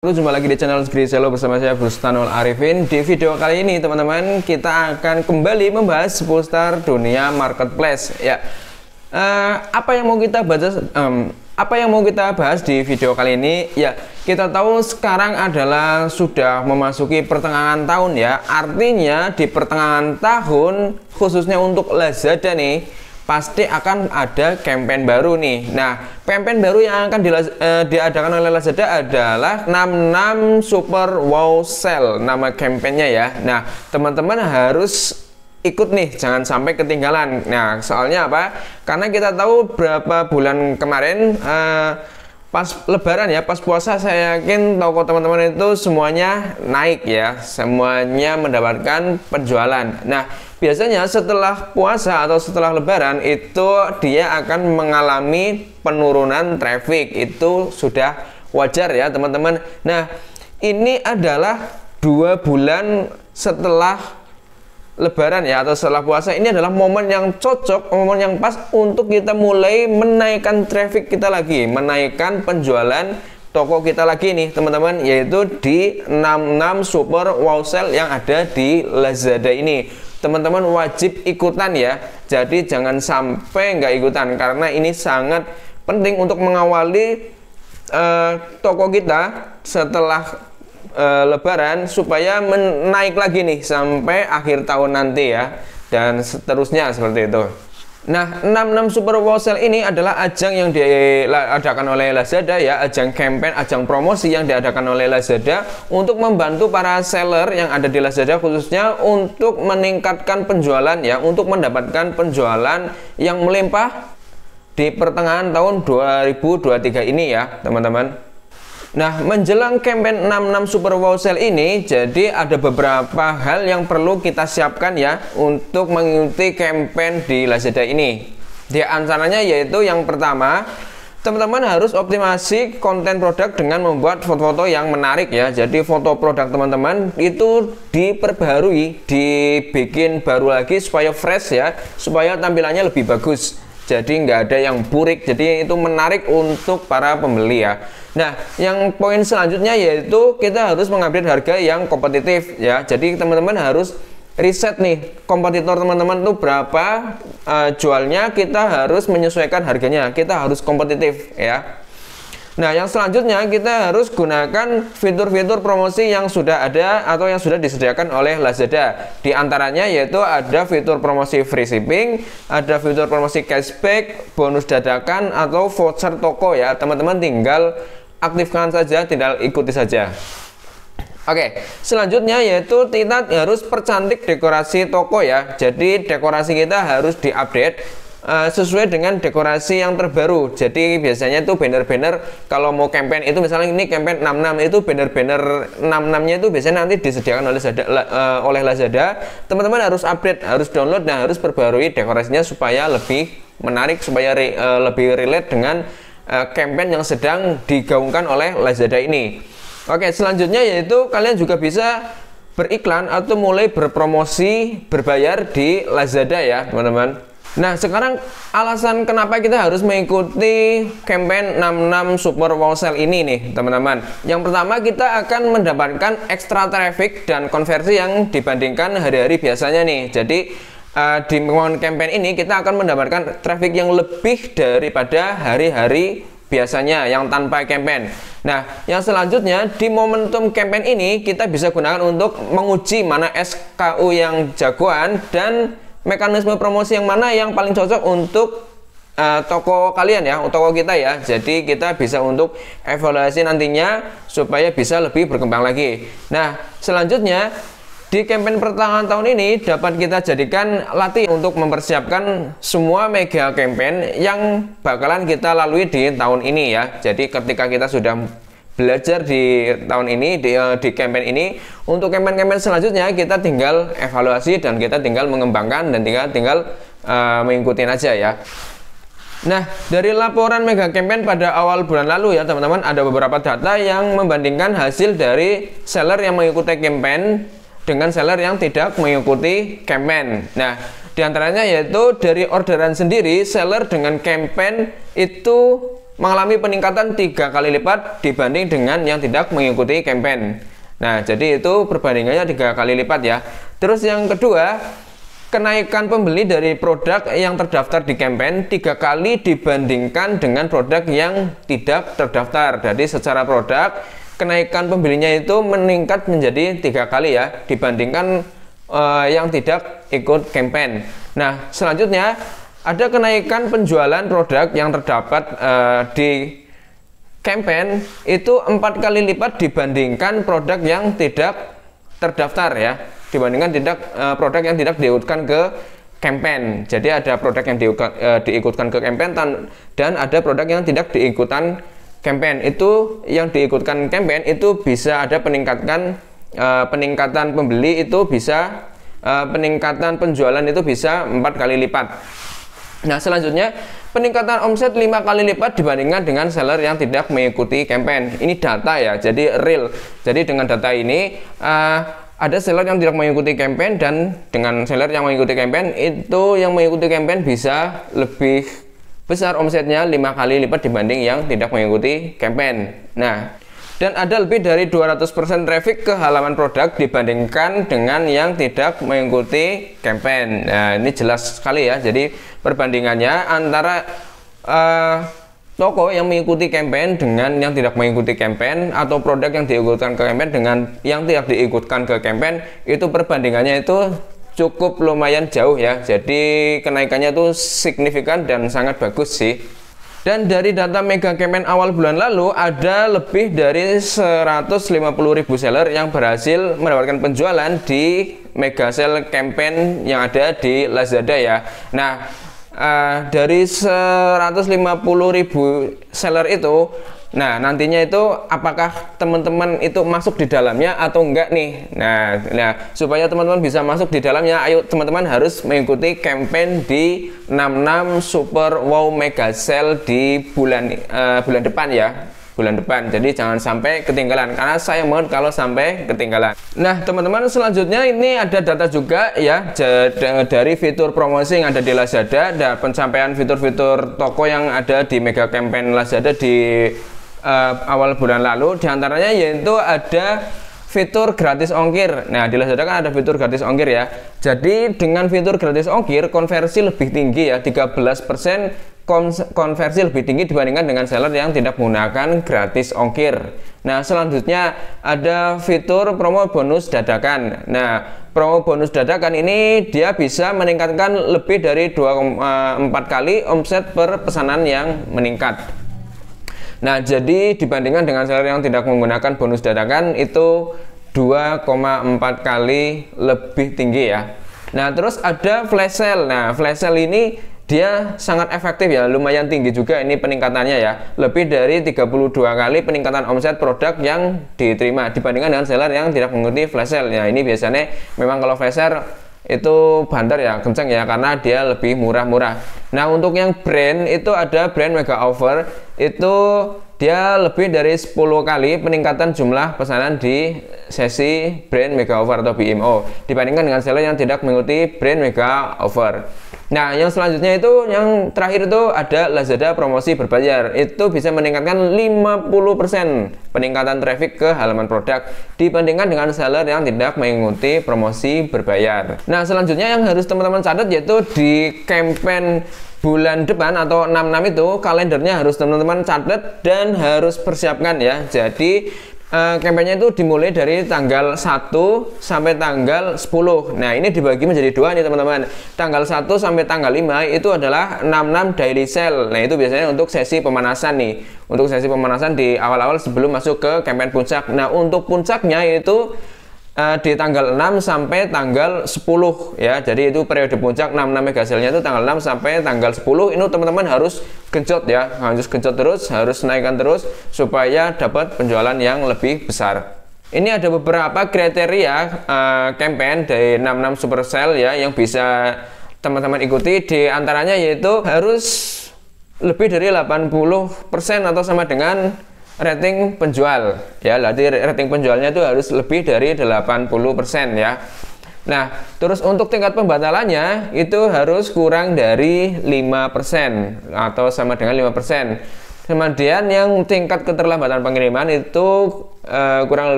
Jumpa lagi di channel Griselo bersama saya Bustanul Arifin. Di video kali ini teman-teman kita akan kembali membahas seputar dunia marketplace ya. Apa yang mau kita bahas di video kali ini ya, kita tahu sekarang adalah sudah memasuki pertengahan tahun ya. Artinya di pertengahan tahun khususnya untuk Lazada nih pasti akan ada campaign baru nih. Nah, campaign baru yang akan diadakan oleh Lazada adalah 66 Super Wow Sale nama campaignnya ya. Nah, teman-teman harus ikut nih, jangan sampai ketinggalan. Nah, soalnya apa? Karena kita tahu berapa bulan kemarin pas lebaran ya, pas puasa, saya yakin toko teman-teman itu semuanya naik ya, semuanya mendapatkan penjualan. Nah, biasanya setelah puasa atau setelah lebaran itu dia akan mengalami penurunan traffic, itu sudah wajar ya teman-teman. Nah, ini adalah 2 bulan setelah lebaran ya, atau setelah puasa. Ini adalah momen yang cocok, momen yang pas untuk kita mulai menaikkan traffic kita lagi, menaikkan penjualan toko kita lagi nih teman-teman, yaitu di 66 Super Wow Sale yang ada di Lazada ini. Teman-teman wajib ikutan ya, jadi jangan sampai nggak ikutan, karena ini sangat penting untuk mengawali toko kita setelah lebaran supaya menaik lagi nih sampai akhir tahun nanti ya, dan seterusnya seperti itu. Nah, 66 Super Wow Sale ini adalah ajang yang diadakan oleh Lazada ya, ajang campaign, ajang promosi yang diadakan oleh Lazada untuk membantu para seller yang ada di Lazada, khususnya untuk meningkatkan penjualan ya, untuk mendapatkan penjualan yang melimpah di pertengahan tahun 2023 ini ya teman-teman. Nah, menjelang campaign 66 Super Wow Sale ini, jadi ada beberapa hal yang perlu kita siapkan ya untuk mengikuti campaign di Lazada ini. Di antaranya yaitu yang pertama, teman-teman harus optimasi konten produk dengan membuat foto-foto yang menarik ya. Jadi foto produk teman-teman itu diperbaharui, dibikin baru lagi supaya fresh ya, supaya tampilannya lebih bagus. Jadi nggak ada yang burik, jadi itu menarik untuk para pembeli ya. Nah, yang poin selanjutnya yaitu kita harus mengupdate harga yang kompetitif ya. Jadi teman-teman harus riset nih, kompetitor teman-teman tuh berapa jualnya, kita harus menyesuaikan harganya, kita harus kompetitif ya. Nah, yang selanjutnya kita harus gunakan fitur-fitur promosi yang sudah ada atau yang sudah disediakan oleh Lazada. Di antaranya yaitu ada fitur promosi free shipping, ada fitur promosi cashback, bonus dadakan, atau voucher toko ya. Teman-teman tinggal aktifkan saja, tinggal ikuti saja. Oke, selanjutnya yaitu kita harus percantik dekorasi toko ya. Jadi dekorasi kita harus diupdate sesuai dengan dekorasi yang terbaru. Jadi biasanya itu banner-banner kalau mau campaign itu, misalnya ini campaign 66 itu banner-banner 66-nya itu biasanya nanti disediakan oleh Lazada. Teman-teman harus update, harus download, dan harus perbarui dekorasinya supaya lebih menarik, supaya lebih relate dengan campaign yang sedang digaungkan oleh Lazada ini. Oke, selanjutnya yaitu kalian juga bisa beriklan atau mulai berpromosi berbayar di Lazada ya teman-teman. Nah, sekarang alasan kenapa kita harus mengikuti campaign 66 Super Wow Sale ini nih teman-teman. Yang pertama, kita akan mendapatkan extra traffic dan konversi yang dibandingkan hari-hari biasanya nih. Jadi di momen campaign ini kita akan mendapatkan traffic yang lebih daripada hari-hari biasanya yang tanpa campaign. Nah, yang selanjutnya di momentum campaign ini kita bisa gunakan untuk menguji mana SKU yang jagoan dan mekanisme promosi yang mana yang paling cocok untuk toko kalian ya, toko kita ya. Jadi kita bisa untuk evaluasi nantinya supaya bisa lebih berkembang lagi. Nah, selanjutnya di campaign pertengahan tahun ini dapat kita jadikan latih untuk mempersiapkan semua mega campaign yang bakalan kita lalui di tahun ini ya. Jadi ketika kita sudah belajar di tahun ini, di campaign ini, untuk campaign-campaign selanjutnya kita tinggal evaluasi dan kita tinggal mengembangkan dan tinggal mengikuti aja ya. Nah, dari laporan mega campaign pada awal bulan lalu ya teman-teman, ada beberapa data yang membandingkan hasil dari seller yang mengikuti campaign dengan seller yang tidak mengikuti campaign. Nah, Di antaranya yaitu dari orderan sendiri, seller dengan campaign itu mengalami peningkatan 3 kali lipat dibanding dengan yang tidak mengikuti campaign. Nah, jadi itu perbandingannya 3 kali lipat ya. Terus yang kedua, kenaikan pembeli dari produk yang terdaftar di campaign 3 kali dibandingkan dengan produk yang tidak terdaftar. Jadi secara produk, kenaikan pembelinya itu meningkat menjadi 3 kali ya dibandingkan yang tidak ikut campaign. Nah, selanjutnya ada kenaikan penjualan produk yang terdapat di campaign itu 4 kali lipat dibandingkan produk yang tidak terdaftar ya, dibandingkan produk yang tidak diikutkan ke campaign. Jadi ada produk yang diikutkan ke campaign dan ada produk yang tidak diikutkan campaign. Itu yang diikutkan campaign itu bisa ada peningkatan pembeli, itu bisa peningkatan penjualan itu bisa 4 kali lipat. Nah, selanjutnya peningkatan omset 5 kali lipat dibandingkan dengan seller yang tidak mengikuti campaign. Ini data ya, jadi real. Jadi dengan data ini ada seller yang tidak mengikuti campaign, dan dengan seller yang mengikuti campaign itu yang mengikuti campaign bisa lebih besar omsetnya 5 kali lipat dibanding yang tidak mengikuti campaign. Nah, dan ada lebih dari 200% traffic ke halaman produk dibandingkan dengan yang tidak mengikuti campaign. Nah, ini jelas sekali ya. Jadi perbandingannya antara toko yang mengikuti campaign dengan yang tidak mengikuti campaign, atau produk yang diikutkan ke campaign dengan yang tidak diikutkan ke campaign, itu perbandingannya itu cukup lumayan jauh ya. Jadi kenaikannya itu signifikan dan sangat bagus sih. Dan dari data mega campaign awal bulan lalu, ada lebih dari 150.000 seller yang berhasil mendapatkan penjualan di mega sale campaign yang ada di Lazada ya. Nah, dari 150.000 seller itu, nah nantinya itu apakah teman-teman itu masuk di dalamnya atau enggak nih? Nah, supaya teman-teman bisa masuk di dalamnya, ayo teman-teman harus mengikuti campaign di 66 Super Wow Mega Sale di bulan depan ya. Bulan depan, jadi jangan sampai ketinggalan, karena sayang banget kalau sampai ketinggalan. Nah, teman-teman, selanjutnya ini ada data juga ya dari fitur promosi yang ada di Lazada dan pencapaian fitur-fitur toko yang ada di mega campaign Lazada di awal bulan lalu. Di antaranya yaitu ada fitur gratis ongkir. Nah, di Lazada kan ada fitur gratis ongkir ya. Jadi dengan fitur gratis ongkir, konversi lebih tinggi ya, 13% konversi lebih tinggi dibandingkan dengan seller yang tidak menggunakan gratis ongkir. Nah, selanjutnya ada fitur promo bonus dadakan. Nah, promo bonus dadakan ini dia bisa meningkatkan lebih dari 2,4 kali omset per pesanan yang meningkat. Nah, jadi dibandingkan dengan seller yang tidak menggunakan bonus dadakan itu 2,4 kali lebih tinggi ya. Nah, terus ada flash sale. Nah, flash sale ini dia sangat efektif ya, lumayan tinggi juga ini peningkatannya ya. Lebih dari 32 kali peningkatan omset produk yang diterima dibandingkan dengan seller yang tidak mengikuti flash sale. Ya, ini biasanya memang kalau flash sale itu bandar ya, kenceng ya, karena dia lebih murah-murah. Nah, untuk yang brand itu ada brand mega offer, itu dia lebih dari 10 kali peningkatan jumlah pesanan di sesi brand mega offer atau BMO dibandingkan dengan seller yang tidak mengikuti brand mega offer. Nah, yang selanjutnya itu yang terakhir itu ada Lazada promosi berbayar. Itu bisa meningkatkan 50% peningkatan traffic ke halaman produk dibandingkan dengan seller yang tidak mengikuti promosi berbayar. Nah, selanjutnya yang harus teman-teman catat yaitu di campaign bulan depan atau 66 itu kalendernya harus teman-teman catat dan harus persiapkan ya. Jadi kampanye itu dimulai dari tanggal 1 sampai tanggal 10. Nah, ini dibagi menjadi dua nih teman-teman. Tanggal 1 sampai tanggal 5 itu adalah 66 daily sale. Nah, itu biasanya untuk sesi pemanasan nih. Untuk sesi pemanasan di awal-awal sebelum masuk ke campaign puncak. Nah, untuk puncaknya itu di tanggal 6 sampai tanggal 10 ya. Jadi itu periode puncak 66 mega sale-nya itu tanggal 6 sampai tanggal 10. Ini teman-teman harus genjot ya. Harus genjot terus, harus naikkan terus supaya dapat penjualan yang lebih besar. Ini ada beberapa kriteria campaign dari 66 Super Sale ya yang bisa teman-teman ikuti. Di antaranya yaitu harus lebih dari 80% atau sama dengan rating penjual ya. Jadi rating penjualnya itu harus lebih dari 80% ya. Nah, terus untuk tingkat pembatalannya itu harus kurang dari 5% atau sama dengan 5%. Kemudian yang tingkat keterlambatan pengiriman itu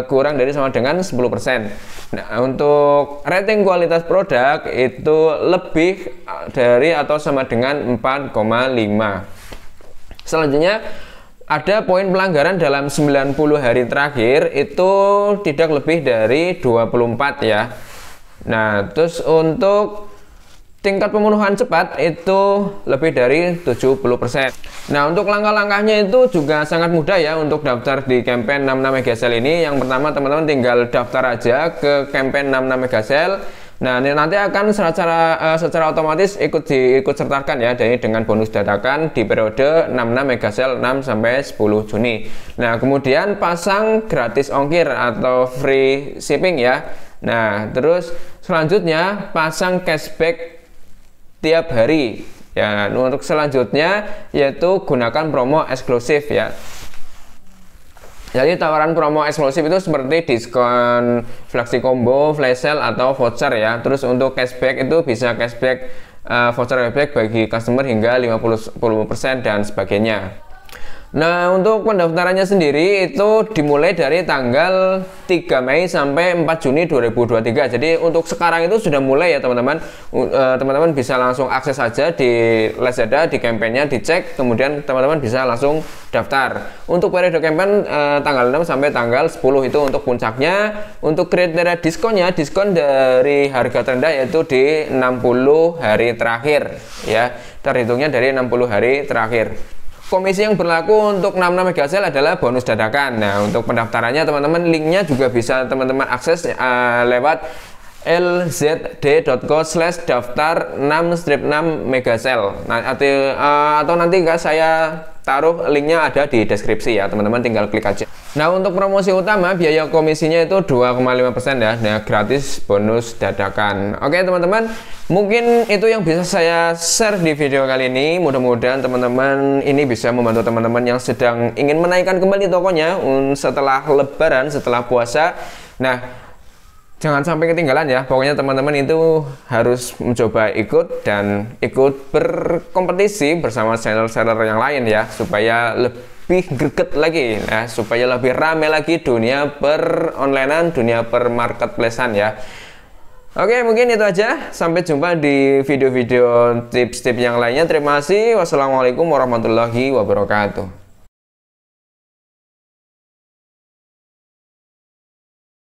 kurang dari sama dengan 10%. Nah, untuk rating kualitas produk itu lebih dari atau sama dengan 4,5. Selanjutnya ada poin pelanggaran dalam 90 hari terakhir itu tidak lebih dari 24 ya. Nah, terus untuk tingkat pemenuhan cepat itu lebih dari 70%. Nah, untuk langkah-langkahnya itu juga sangat mudah ya untuk daftar di campaign 66 Megacell ini. Yang pertama teman-teman tinggal daftar aja ke campaign 66 Megacell. Nah, ini nanti akan secara otomatis ikut sertakan ya dengan bonus dadakan di periode 66 Megacell 6 sampai 10 Juni. Nah, kemudian pasang gratis ongkir atau free shipping ya. Nah, terus selanjutnya pasang cashback tiap hari ya. Untuk selanjutnya yaitu gunakan promo eksklusif ya. Jadi tawaran promo eksklusif itu seperti diskon flexi combo, flash sale atau voucher ya. Terus untuk cashback itu bisa cashback voucher cashback bagi customer hingga 50% dan sebagainya. Nah, untuk pendaftarannya sendiri itu dimulai dari tanggal 3 Mei sampai 4 Juni 2023. Jadi untuk sekarang itu sudah mulai ya teman-teman. Teman-teman bisa langsung akses saja di Lazada, di campaignnya dicek, kemudian teman-teman bisa langsung daftar. Untuk periode campaign tanggal 6 sampai tanggal 10 itu untuk puncaknya. Untuk kriteria diskonnya, diskon dari harga terendah yaitu di 60 hari terakhir ya. Terhitungnya dari 60 hari terakhir. Komisi yang berlaku untuk 66 Megacell adalah bonus dadakan. Nah, untuk pendaftarannya teman-teman linknya juga bisa teman-teman akses lewat lzd.co/daftar 6-6 Megacell. Nah, atau nanti saya taruh linknya ada di deskripsi ya, teman-teman tinggal klik aja. Nah, untuk promosi utama biaya komisinya itu 2,5% ya. Nah, gratis bonus dadakan. Oke teman-teman, mungkin itu yang bisa saya share di video kali ini. Mudah-mudahan teman-teman ini bisa membantu teman-teman yang sedang ingin menaikkan kembali tokonya setelah lebaran, setelah puasa. Nah, jangan sampai ketinggalan ya. Pokoknya teman-teman itu harus mencoba ikut dan ikut berkompetisi bersama seller-seller yang lain ya, supaya lebih greget lagi ya, supaya lebih rame lagi dunia per-onlinean, dunia per-marketplacean ya. Oke, mungkin itu aja. Sampai jumpa di video-video tips-tips yang lainnya. Terima kasih. Wassalamualaikum warahmatullahi wabarakatuh.